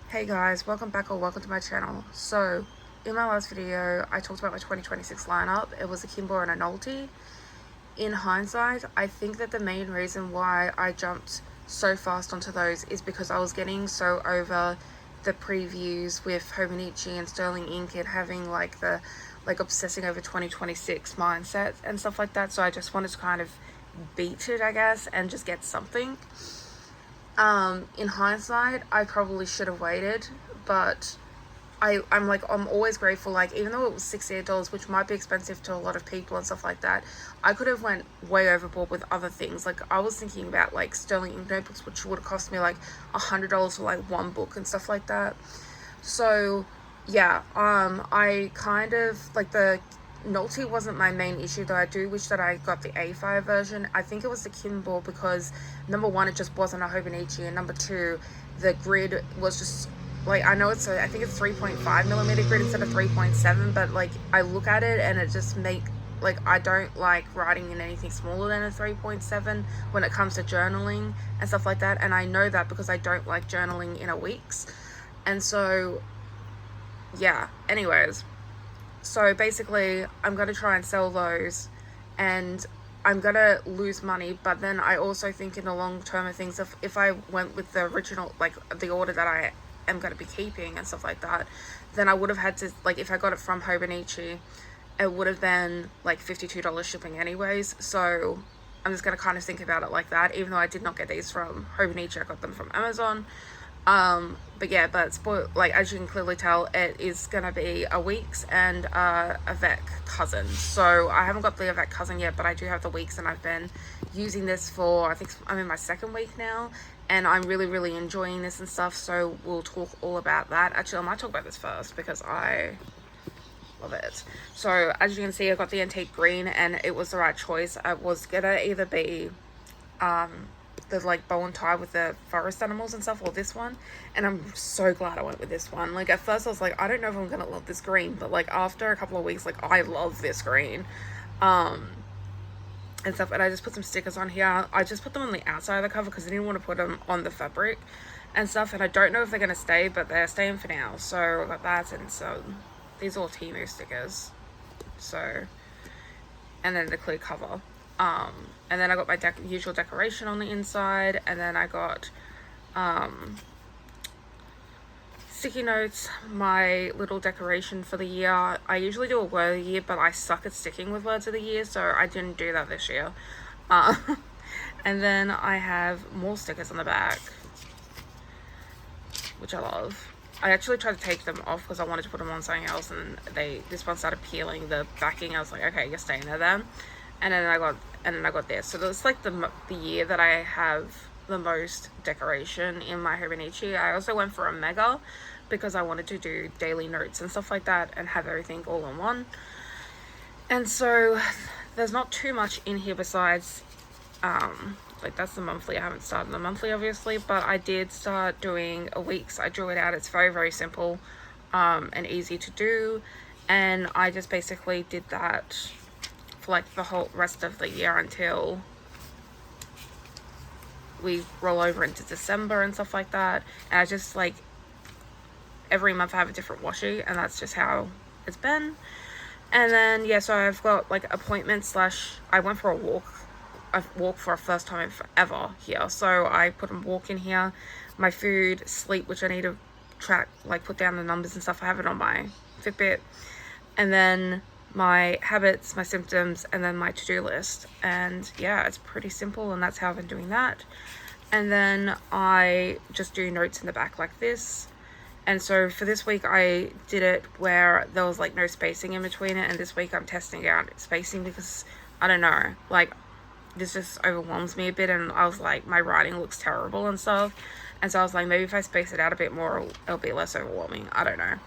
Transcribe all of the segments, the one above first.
Hey guys, welcome back or welcome to my channel. So, in my last video, I talked about my 2026 lineup. It was a Kimbo and a Nolte. In hindsight, I think that the main reason why I jumped so fast onto those is because I was getting so over the previews with Hobonichi and Sterling Ink and having like the obsessing over 2026 mindset and stuff like that. So I just wanted to kind of beat it, I guess, and just get something. In hindsight, I probably should have waited, but I'm always grateful. Like, even though it was $68, which might be expensive to a lot of people and stuff like that, I could have went way overboard with other things. Like, I was thinking about like Sterling Ink notebooks, which would have cost me like $100 for like one book and stuff like that. So yeah, I kind of like the Nolte wasn't my main issue, though I do wish that I got the A5 version. I think it was the Kindle because number one, it just wasn't a Hobonichi, and number two, the grid was just like, I know I think it's 3.5 millimeter grid instead of 3.7, but like I look at it and it just like I don't like writing in anything smaller than a 3.7 when it comes to journaling and stuff like that, and I know that because I don't like journaling in a weeks. And so yeah, anyways, so basically, I'm going to try and sell those, and I'm going to lose money. But then I also think in the long term of things, if I went with the original, like the order that I am going to be keeping and stuff like that, then I would have had to, like, if I got it from Hobonichi, it would have been like $52 shipping anyways. So I'm just going to kind of think about it like that, even though I did not get these from Hobonichi, I got them from Amazon. But yeah, like, as you can clearly tell, it is gonna be a Weeks and a Vec cousin. So I haven't got the Vec cousin yet, but I do have the Weeks, and I've been using this for, I think I'm in my second week now, and I'm really enjoying this and stuff. So we'll talk all about that. Actually, I might talk about this first because I love it. So as you can see, I got the antique green, and it was the right choice. I was gonna either be the like bow and tie with the forest animals and stuff, or this one, and I'm so glad I went with this one. Like, at first I was like, I don't know if I'm gonna love this green, but like after a couple of weeks, like, I love this green and stuff. And I just put some stickers on here. I just put them on the outside of the cover because I didn't want to put them on the fabric and stuff, and I don't know if they're gonna stay, but they're staying for now. So I got that, and so these are all Temu stickers. So, and then the clear cover. And then I got my usual decoration on the inside, and then I got sticky notes, my little decoration for the year. I usually do a word of the year, but I suck at sticking with words of the year, so I didn't do that this year. And then I have more stickers on the back, which I love. I actually tried to take them off because I wanted to put them on something else, and this one started peeling the backing. I was like, okay, you're staying there then. And then I got this. So it's like the year that I have the most decoration in my Hobonichi. I also went for a mega because I wanted to do daily notes and stuff like that and have everything all in one. And so there's not too much in here besides like, that's the monthly. I haven't started the monthly, obviously, but I did start doing a week's. I drew it out. It's very simple and easy to do, and I just basically did that for like the whole rest of the year until we roll over into December and stuff like that. And I just, like, every month I have a different washi, and that's just how it's been. And then yeah, so I've got like appointments / I went for a walk for a first time ever here, so I put a walk in here, my food, sleep, which I need to track, like put down the numbers and stuff. I have it on my Fitbit, and then my habits, my symptoms, and then my to-do list. And yeah, it's pretty simple, and that's how I've been doing that. And then I just do notes in the back like this. And so for this week, I did it where there was like no spacing in between it, and this week I'm testing out spacing because I don't know, like, this just overwhelms me a bit, and I was like, my writing looks terrible and stuff, and so I was like, maybe if I space it out a bit more, it'll be less overwhelming. I don't know.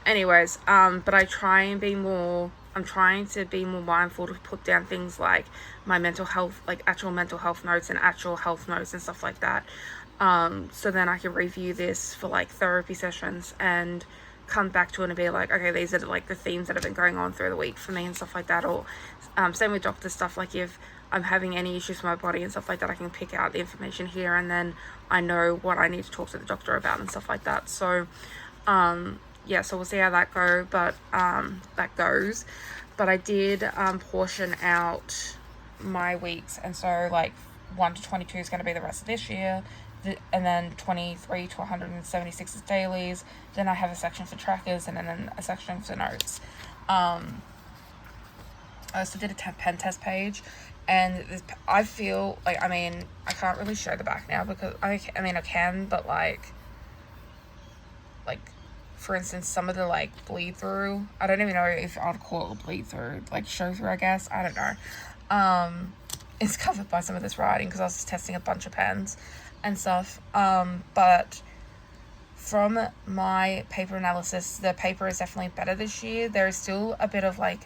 Anyways, but I'm trying to be more mindful to put down things like my mental health, like actual mental health notes and actual health notes and stuff like that. So then I can review this for like therapy sessions and come back to it and be like, okay, these are like the themes that have been going on through the week for me and stuff like that. Or same with doctor stuff, like if I'm having any issues with my body and stuff like that, I can pick out the information here, and then I know what I need to talk to the doctor about and stuff like that. So yeah, so we'll see how that goes. But I did portion out my weeks, and so like 1 to 22 is going to be the rest of this year, and then 23 to 176 is dailies. Then I have a section for trackers, and then a section for notes. I also did a pen test page, and I feel like, I mean, I can't really show the back now because I can, but like for instance, some of the like bleed through, I don't even know if I'd call it a bleed through, like show through, I guess, I don't know. It's covered by some of this writing because I was just testing a bunch of pens and stuff. But from my paper analysis, the paper is definitely better this year. There is still a bit of like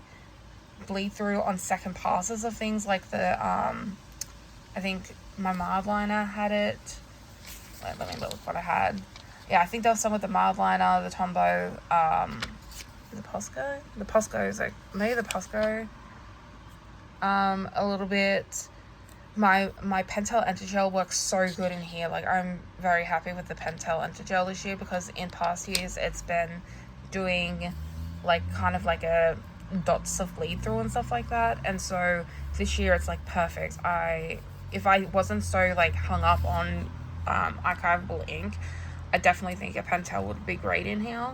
bleed through on second passes of things, like the I think my mild liner had it. Let me look what I had. Yeah, I think there was some with the mild liner, the Tombow, the Posco? The Posco is like, maybe the Posco. A little bit. My Pentel Entergel works so good in here. Like, I'm very happy with the Pentel Entergel this year, because in past years it's been doing like kind of like a dots of bleed through and stuff like that. And so this year it's like perfect. If I wasn't so like hung up on archivable ink, I definitely think a Pentel would be great in here.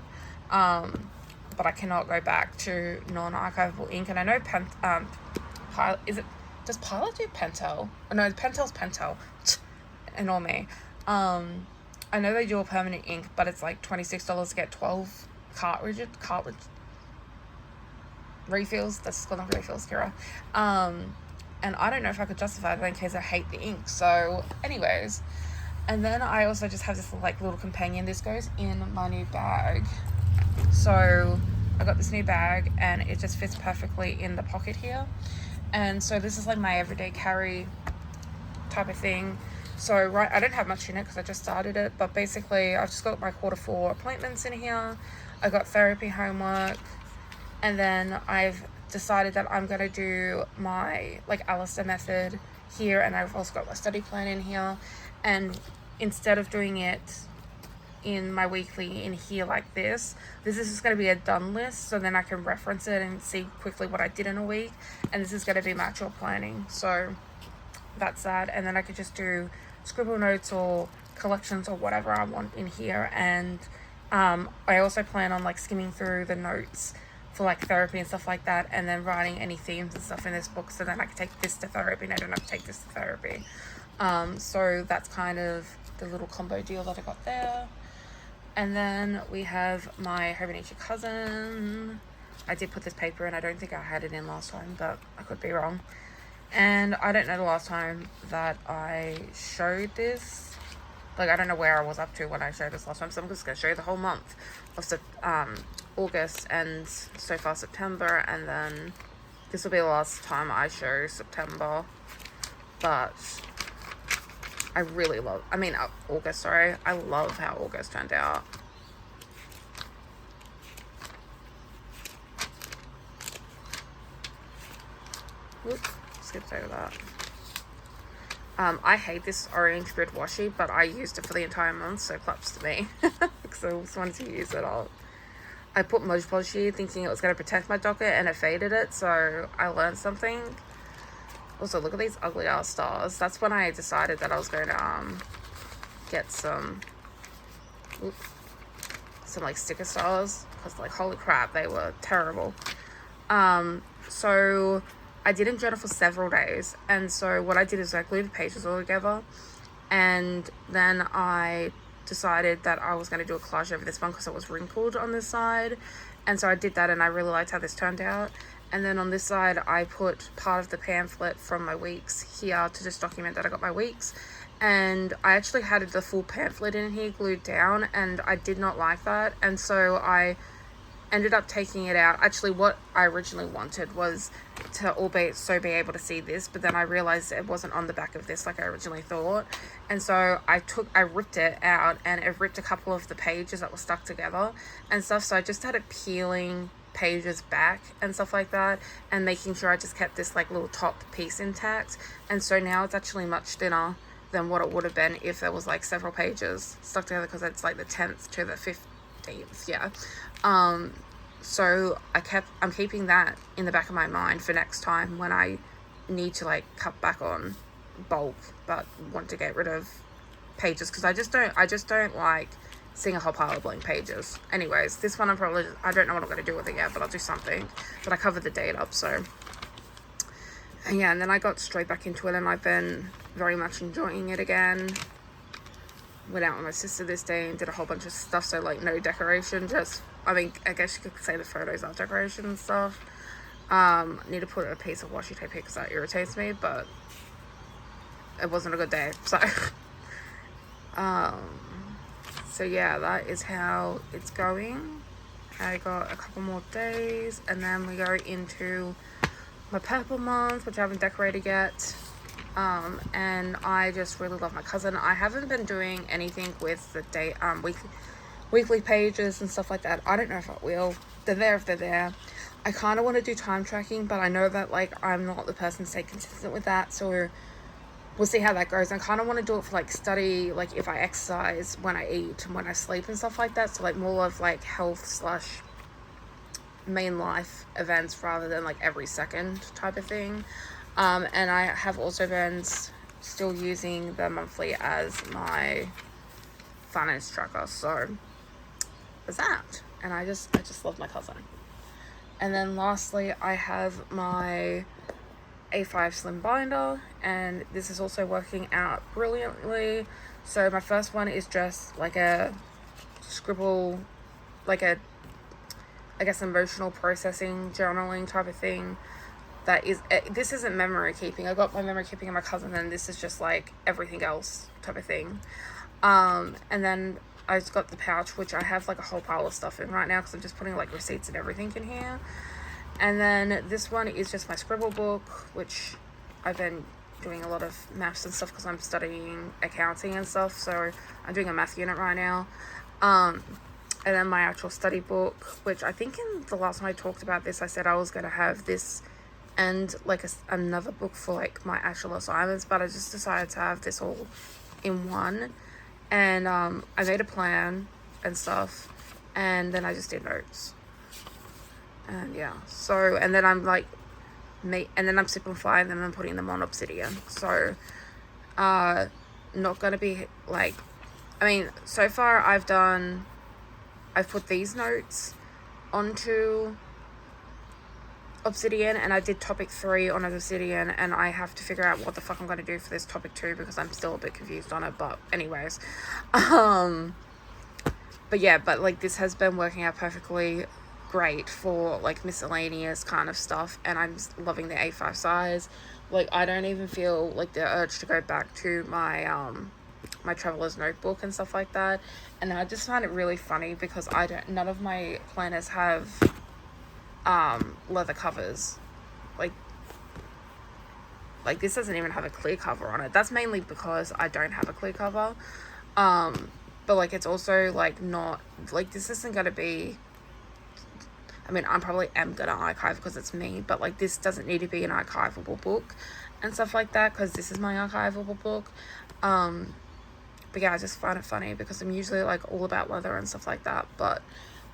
But I cannot go back to non-archivable ink. And I know does Pilot do Pentel? Oh, no, Pentel's Pentel. Ignore me. I know they do a permanent ink, but it's like $26 to get 12 cartridge refills. That's called refills, Kira. And I don't know if I could justify that in case I hate the ink. So anyways, and then I also just have this like little companion. This goes in my new bag. So I got this new bag and it just fits perfectly in the pocket here. And so this is like my everyday carry type of thing. So I don't have much in it because I just started it, but basically I've just got my Q4 appointments in here. I got therapy homework, and then I've decided that I'm going to do my like Alistair method here, and I've also got my study plan in here. And instead of doing it in my weekly in here like this is just going to be a done list, so then I can reference it and see quickly what I did in a week. And this is going to be my actual planning, so that's that. And then I could just do scribble notes or collections or whatever I want in here. And I also plan on like skimming through the notes for like therapy and stuff like that, and then writing any themes and stuff in this book, so then I can take this to therapy and I don't have to take this to therapy. So that's kind of the little combo deal that I got there. And then we have my Hobonichi cousin. I did put this paper in. I don't think I had it in last time, but I could be wrong. And I don't know the last time that I showed this. Like, I don't know where I was up to when I showed this last time, so I'm just going to show you the whole month of August and so far September, and then this will be the last time I show September. But I really love, August, sorry. I love how August turned out. Whoop, skipped over that. I hate this orange grid washi, but I used it for the entire month, so claps to me. Because I just wanted to use it all. I put Mod Podge here thinking it was going to protect my docket, and it faded it, so I learned something. Also, look at these ugly ass stars. That's when I decided that I was going to get some like sticker stars, because like holy crap, they were terrible. So I didn't journal for several days, and so what I did is I glued the pages all together, and then I decided that I was going to do a collage over this one because it was wrinkled on this side, and so I did that, and I really liked how this turned out. And then on this side, I put part of the pamphlet from my weeks here to just document that I got my weeks. And I actually had the full pamphlet in here glued down, and I did not like that. And so ended up taking it out. Actually, what I originally wanted was to be able to see this, but then I realized it wasn't on the back of this like I originally thought, and so I ripped it out, and it ripped a couple of the pages that were stuck together and stuff. So I just started peeling pages back and stuff like that, and making sure I just kept this like little top piece intact. And so now it's actually much thinner than what it would have been if there was like several pages stuck together, because it's like the 10th to the 15th. Yeah. So I'm keeping that in the back of my mind for next time when I need to like cut back on bulk but want to get rid of pages, because I just don't like seeing a whole pile of blank pages. Anyways, this one I don't know what I'm going to do with it yet, but I'll do something. But I covered the date up, so. And yeah, and then I got straight back into it, and I've been very much enjoying it again. Went out with my sister this day and did a whole bunch of stuff, so like no decoration, just, I mean, I guess you could say the photos are decoration and stuff. Need to put a piece of washi tape here because that irritates me, but it wasn't a good day, so. So yeah, that is how it's going. I got a couple more days, and then we go into my purple month, which I haven't decorated yet. And I just really love my cousin. I haven't been doing anything with the weekly pages and stuff like that. I don't know if I will. They're there if they're there. I kind of want to do time tracking, but I know that like I'm not the person to stay consistent with that, so we'll see how that goes. I kind of want to do it for like study, like if I exercise, when I eat, and when I sleep and stuff like that. So like more of like health / main life events rather than like every second type of thing. And I have also been still using the monthly as my finance tracker. So there's that. And I just love my cousin. And then lastly, I have my A5 slim binder, and this is also working out brilliantly. So my first one is just like a scribble, like a, I guess, emotional processing journaling type of thing. This isn't memory keeping. I got my memory keeping in my cousin, and this is just like everything else type of thing. And then I just got the pouch, which I have like a whole pile of stuff in right now because I'm just putting like receipts and everything in here. And then this one is just my scribble book, which I've been doing a lot of maths and stuff because I'm studying accounting and stuff. So I'm doing a math unit right now. And then my actual study book, which I think in the last time I talked about this, I said I was going to have this and like another book for like my actual assignments, but I just decided to have this all in one. And I made a plan and stuff, and then I just did notes. And yeah, so, and then I'm like and then I'm simplifying them and putting them on Obsidian. So not gonna be like, I mean, so far I've put these notes onto Obsidian, and I did topic 3 on Obsidian, and I have to figure out what the fuck I'm going to do for this topic 2 because I'm still a bit confused on it, but anyways. But yeah, but like this has been working out perfectly great for like miscellaneous kind of stuff, and I'm loving the A5 size. Like I don't even feel like the urge to go back to my my traveler's notebook and stuff like that. And I just find it really funny because none of my planners have leather covers. Like this doesn't even have a clear cover on it. That's mainly because I don't have a clear cover. But like it's also like not like, this isn't gonna be, I mean, I probably am gonna archive because it's me, but like this doesn't need to be an archivable book and stuff like that because this is my archivable book. But yeah, I just find it funny because I'm usually like all about leather and stuff like that, but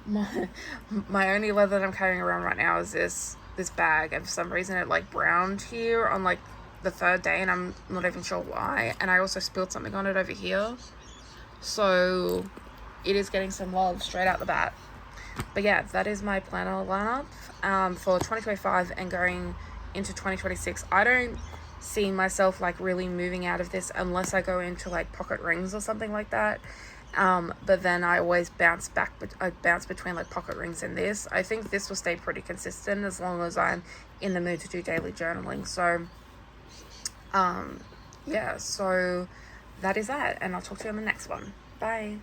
my only leather that I'm carrying around right now is this bag, and for some reason it like browned here on like the 3rd day, and I'm not even sure why. And I also spilled something on it over here, so it is getting some love straight out the bat. But yeah, that is my planner lineup for 2025 and going into 2026. I don't see myself like really moving out of this unless I go into like pocket rings or something like that. But then I always bounce between like pocket rings and this. I think this will stay pretty consistent as long as I'm in the mood to do daily journaling. So, yeah, so that is that, and I'll talk to you on the next one. Bye.